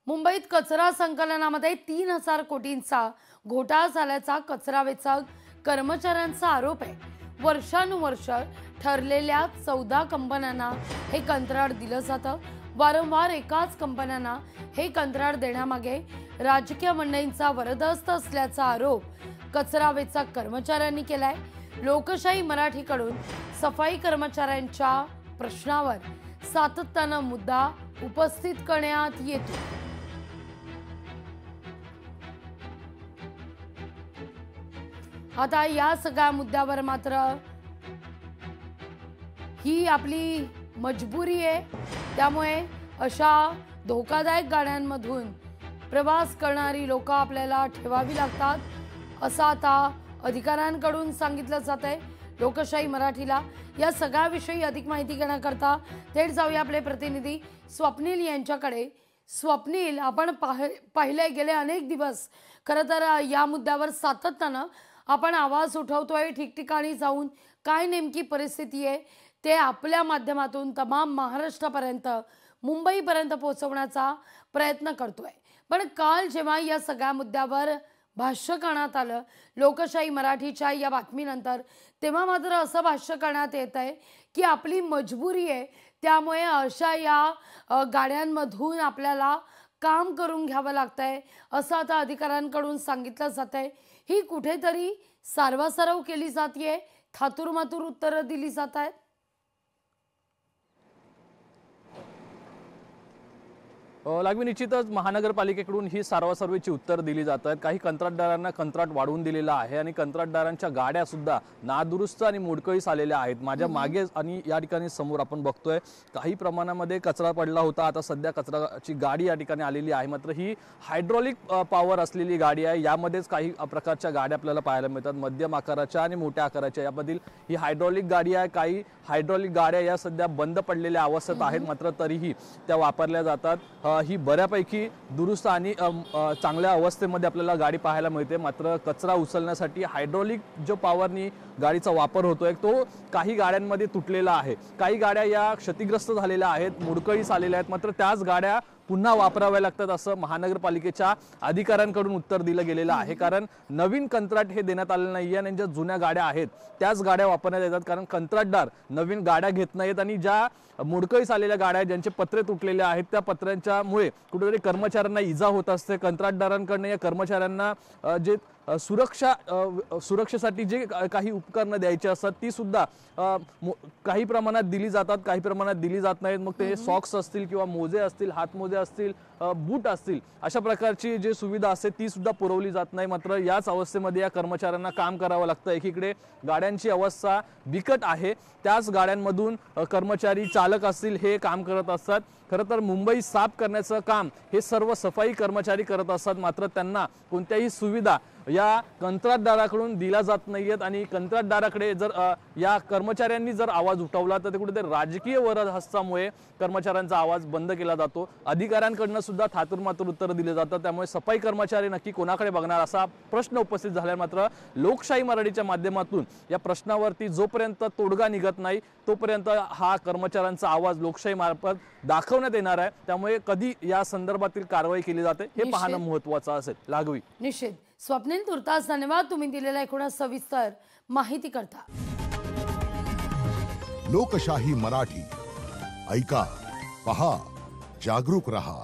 मुंबईत कचरा संकलनामध्ये 3,000 कोटींचा घोटाळा झाल्याचा कचरा वेचक कर्मचाऱ्यांचा आरोप आहे। वर्षानुवर्ष ठरलेल्या 14 कंपन्यांना हे कंत्राट दिलं जातं। वारंवार एकाच कंपन्यांना हे कंत्राट देण्यामागे राजकीय मंडळींचा वरदहस्त असल्याचा आरोप कचरा वेचक कर्मचाऱ्यांनी केलाय। लोकशाही मराठीकडून सफाई कर्मचाऱ्यांच्या प्रश्नावर सातत्यानं मुद्दा उपस्थित करण्यात येतो। आता या सगळ्या मुद्द्यावर मात्र ही आपली मजबुरी आहे, त्यामुळे अशा धोकादायक गाड्यांमधून प्रवास करणारी लोक आपल्याला ठेवावी लागतात, असं आता अधिकाऱ्यांकडून सांगितलं जातंय। लोकशाही मराठीला या सगळ्याविषयी अधिक माहिती घेण्याकरता थेट जाऊया आपले प्रतिनिधी स्वप्नील यांच्याकडे। स्वप्नील, आपण पाहिले गेले अनेक दिवस खरं तर या मुद्द्यावर सातत्यानं आपण आवाज उठवतोय, ठिकठिकाणी जाऊन काय नेमकी परिस्थिती आहे ते आपल्या माध्यमातून तमाम महाराष्ट्रापर्यंत, मुंबईपर्यंत पोहोचवण्याचा प्रयत्न करतोय। पण काल जेव्हा या सगळ्या मुद्द्यावर भाष्य करण्यात आलं लोकशाही मराठीच्या या बातमीनंतर, तेव्हा मात्र असं भाष्य करण्यात येत आहे की आपली मजबुरी आहे, त्यामुळे अशा या गाड्यांमधून आपल्याला काम करून घ्यावं लागतंय, असं आता अधिकाऱ्यांकडून सांगितलं जातंय। ही कुठेतरी सारवासारव केली जातीये, थातुरमातुर उत्तरं दिली जात आहेत। लागवी निश्चितच महानगरपालिकेकडून ही सारवासारवीची उत्तर दिली जात आहेत। काही कंत्राटदारांना कंत्राट वाढवून दिलेला आहे आणि कंत्राटदारांच्या गाड्या सुद्धा नादुरुस्त आणि मोडकळीस आलेल्या आहेत। माझ्या मागे आणि या ठिकाणी समोर आपण बघतोय काही प्रमाणामध्ये कचरा पडला होता, आता सध्या कचराची गाडी या ठिकाणी आलेली आहे। मात्र ही हायड्रोलिक पॉवर असलेली गाडी आहे। यामध्येच काही प्रकारच्या गाड्या आपल्याला पाहायला मिळतात, मध्यम आकाराच्या आणि मोठ्या आकाराच्या। यामधील ही हायड्रोलिक गाडी आहे। काही हायड्रोलिक गाड्या या सध्या बंद पडलेल्या अवस्थेत आहेत, मात्र तरीही त्या वापरल्या जातात। ही बऱ्यापैकी दुरुस्त आणि चांगल्या अवस्थेमध्ये आपल्याला गाडी पाहायला मिळते। मात्र कचरा उचलण्यासाठी हायड्रोलिक जो पॉवरनी गाडीचा वापर होतोय तो काही गाड्यांमध्ये तुटलेला आहे। काही गाड्या या क्षतिग्रस्त झालेल्या आहेत, मोडकळीस आलेल्या आहेत, मात्र त्याच गाड्या पुन्हा वापराव्या लागतात असं महानगरपालिकेच्या अधिकाऱ्यांकडून उत्तर दिलं गेलेलं आहे। कारण नवीन कंत्राट हे देण्यात आलेलं नाहीये आणि ज्या जुन्या गाड्या आहेत त्याच गाड्या वापरण्यात येतात, कारण कंत्राटदार नवीन गाड्या घेत नाहीत आणि ज्या मोडकळीस आलेल्या गाड्या आहेत, ज्यांचे पत्रे तुटलेले आहेत, त्या पत्र्यांच्यामुळे कुठेतरी कर्मचाऱ्यांना इजा होत असते। कंत्राटदारांकडून या कर्मचाऱ्यांना जे सुरक्षेसाठी जे काही उपकरणं द्यायची असतात ती सुद्धा काही प्रमाणात दिली जातात, काही प्रमाणात दिली जात नाहीत। मग ते सॉक्स असतील किंवा मोजे असतील, हातमोजे असतील, बूट असतील, अशा प्रकारची जी सुविधा असते ती सुद्धा पुरवली जात नाही। मात्र याच अवस्थेमध्ये या कर्मचाऱ्यांना काम करावं लागतं। एकीकडे गाड्यांची अवस्था बिकट आहे, त्याच गाड्यांमधून कर्मचारी चालक असतील हे काम करत असतात। खरं तर मुंबई साफ करण्याचं काम हे सर्व सफाई कर्मचारी करत असतात, मात्र त्यांना कोणत्याही सुविधा या कंत्राटदाराकडून दिला जात नाहीयेत आणि कंत्राटदाराकडे जर या कर्मचाऱ्यांनी जर आवाज उठवला तर ते कुठेतरी राजकीय वरदहस्तामुळे कर्मचाऱ्यांचा आवाज बंद केला जातो। अधिकाऱ्यांकडून सुद्धा थातुरमातुर उत्तर दिले जातात, त्यामुळे सफाई कर्मचारी नक्की कोणाकडे बघणार असा प्रश्न उपस्थित झाला। मात्र लोकशाही मराठीच्या माध्यमातून या प्रश्नावरती जोपर्यंत तोडगा निघत नाही तोपर्यंत हा कर्मचाऱ्यांचा आवाज लोकशाही मार्फत दाखवण्यात येणार आहे। त्यामुळे कधी या संदर्भातील कारवाई केली जाते हे पाहणं महत्त्वाचं असेल। लागवी निश्चित। स्वप्नील, तुर्तास धन्यवाद तुम्ही दिलेल्या एकूण सविस्तर माहिती करता। लोकशाही मराठी ऐका, पहा, जागरूक रहा।